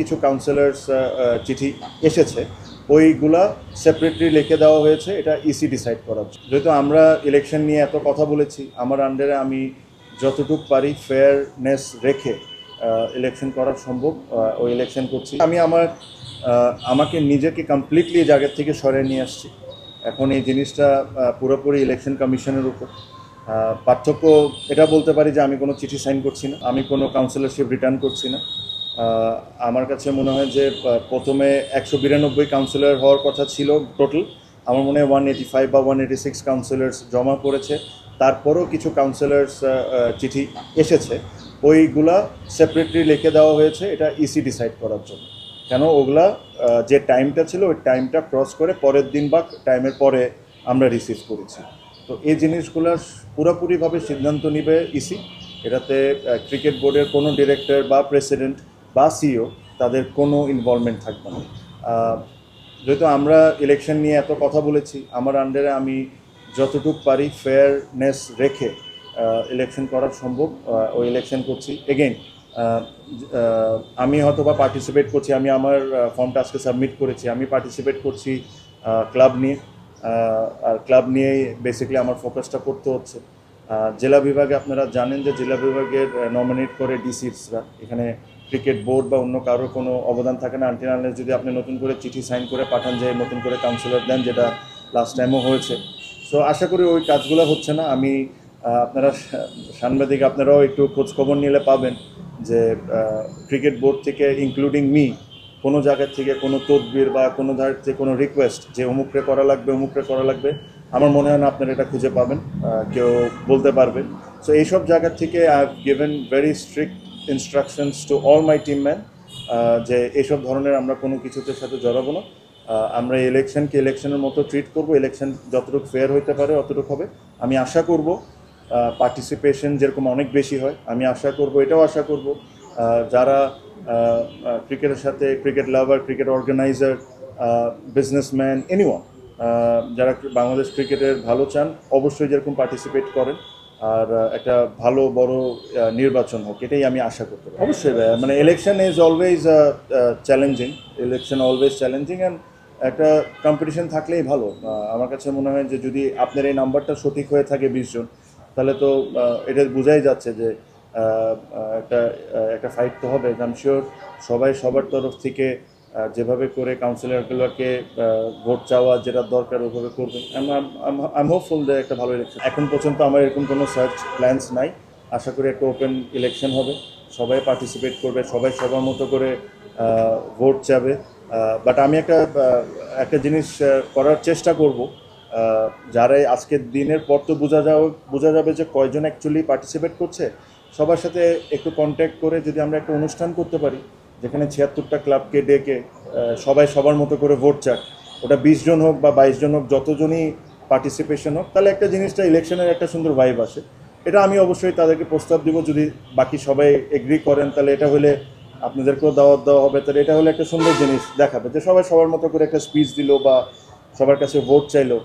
কিছু কাউন্সিলর্স চিঠি এসেছে, ওইগুলা সেপারেটলি লিখে দেওয়া হয়েছে, এটা ইসি ডিসাইড করার জন্য। যেহেতু আমরা ইলেকশন নিয়ে এত কথা বলেছি, আমার আন্ডারে আমি যতটুকু পারি ফেয়ারনেস রেখে ইলেকশন করা সম্ভব ওই ইলেকশন করছি। আমি আমাকে নিজেকে কমপ্লিটলি জায়গার থেকে সরিয়ে নিয়ে আসছি। এখন এই জিনিসটা পুরোপুরি ইলেকশন কমিশনের উপর। পার্থক্য এটা বলতে পারি যে আমি কোনো চিঠি সাইন করছি না, আমি কোনো কাউন্সিলরশিপ রিটার্ন করছি না। আমার কাছে মনে হয় যে প্রথমে 192 কাউন্সিলর হওয়ার কথা ছিল টোটাল, আমার মনে হয় 185 বা 186 কাউন্সিলর্স জমা পড়েছে। তারপরও কিছু কাউন্সিলর্স চিঠি এসেছে, ওইগুলা সেপারেটলি লিখে দেওয়া হয়েছে, এটা ইসি ডিসাইড করার জন্য। কেন ওগুলা যে টাইমটা ছিল ওই টাইমটা ক্রস করে পরের দিন বা টাইমের পরে আমরা রিসিভ করেছি। তো এই জিনিসগুলো পুরোপুরিভাবে সিদ্ধান্ত নেবে ইসি। এটাতে ক্রিকেট বোর্ডের কোনো ডিরেক্টর বা প্রেসিডেন্ট বা সিইও তাদের কোনো ইনভলভমেন্ট থাকবে না। যেহেতু আমরা ইলেকশন নিয়ে এত কথা বলেছি, আমার আন্ডারে আমি যতটুকু পারি ফেয়ারনেস রেখে ইলেকশন করা সম্ভব ওই ইলেকশন করছি। এগেইন আমি হয়তো বা পার্টিসিপেট করছি, আমি আমার ফর্মটা আজকে সাবমিট করেছি, আমি পার্টিসিপেট করছি ক্লাব নিয়ে। আর ক্লাব নিয়েই বেসিক্যালি আমার ফোকাসটা করতে হচ্ছে। জেলা বিভাগে আপনারা জানেন যে জেলা বিভাগের নমিনেট করে ডিসিসরা, এখানে ক্রিকেট বোর্ড বা অন্য কারোর কোনো অবদান থাকে না আনটিল আনলেস যদি আপনি নতুন করে চিঠি সাইন করে পাঠান যে নতুন করে কাউন্সিলর দেন, যেটা লাস্ট টাইমও হয়েছে। সো আশা করি ওই কাজগুলো হচ্ছে না। আমি আপনারা সাংবাদিক আপনারাও একটু খোঁজখবর নিলে পাবেন যে ক্রিকেট বোর্ড থেকে ইনক্লুডিং মি কোনো জায়গার থেকে কোনো তদবির বা কোনো জায়গার থেকে কোনো রিকোয়েস্ট যে অমুকরে করা লাগবে আমার মনে হয় না আপনারা এটা খুঁজে পাবেন, কেউ বলতে পারবে। সো এইসব জায়গার থেকে I have given very strict instructions to all my team man যে এইসব ধরনের আমরা কোনো কিছুতে সাথে জড়াবো না। আমরা ইলেকশনকে ইলেকশনের মতো ট্রিট করব, ইলেকশন যতটুকু ফেয়ার হইতে পারে অতটুকু হবে। আমি আশা করব পার্টিসিপেশন যেরকম অনেক বেশি হয়, আমি এটাও আশা করব যারা ক্রিকেটের সাথে cricket lover, cricket organiser, businessman, anyone যারা বাংলাদেশ ক্রিকেটের ভালো চান অবশ্যই যেরকম পার্টিসিপেট করেন, আর একটা ভালো বড় নির্বাচন হোক, এটাই আমি আশা করতে পারি। অবশ্যই মানে election is always challenging, and একটা কম্পিটিশন থাকলেই ভালো। আমার কাছে মনে হয় যে যদি আপনার এই নাম্বারটা সঠিক হয়ে থাকে 20 জন, তাহলে তো এটা বোঝাই যাচ্ছে যে একটা একটা ফাইট তো হবে। আই এম শিওর সবাই সবার তরফ থেকে যেভাবে করে কাউন্সিলরগুলোকে ভোট চাওয়া যেটা দরকার ওইভাবে করবে। আই এম হোপফুল যে একটা ভালো ইলেকশন। এখন পর্যন্ত আমার এরকম কোনো সার্চ প্ল্যানস নাই। আশা করি একটা ওপেন ইলেকশন হবে, সবাই পার্টিসিপেট করবে, সবাই সবার মতো করে ভোট চাবে। বাট আমি একটা জিনিস করার চেষ্টা করব, যারা আজকের দিনের পর তো বোঝা যাবে যে কয়জন অ্যাকচুয়ালি পার্টিসিপেট করছে। সবার সাথে একটু কন্ট্যাক্ট করে যদি আমরা একটা অনুষ্ঠান করতে পারি যেখানে 76টা ক্লাবকে ডেকে সবাই সবার মতো করে ভোট চাক, ওটা 20 জন হোক বা 22 জন হোক, যতজনই পার্টিসিপেশন হোক, তাহলে একটা জিনিসটা ইলেকশনের একটা সুন্দর ভাইব আসে। এটা আমি অবশ্যই তাদেরকে প্রস্তাব দিব, যদি বাকি সবাই এগ্রি করেন তাহলে এটা হলে আপনাদেরকেও দাওয়াত দেওয়া হবে। তাহলে এটা হলে একটা সুন্দর জিনিস দেখাবে যে সবাই সবার মতো করে একটা স্পিচ দিল বা সবার কাছে ভোট চাইলো।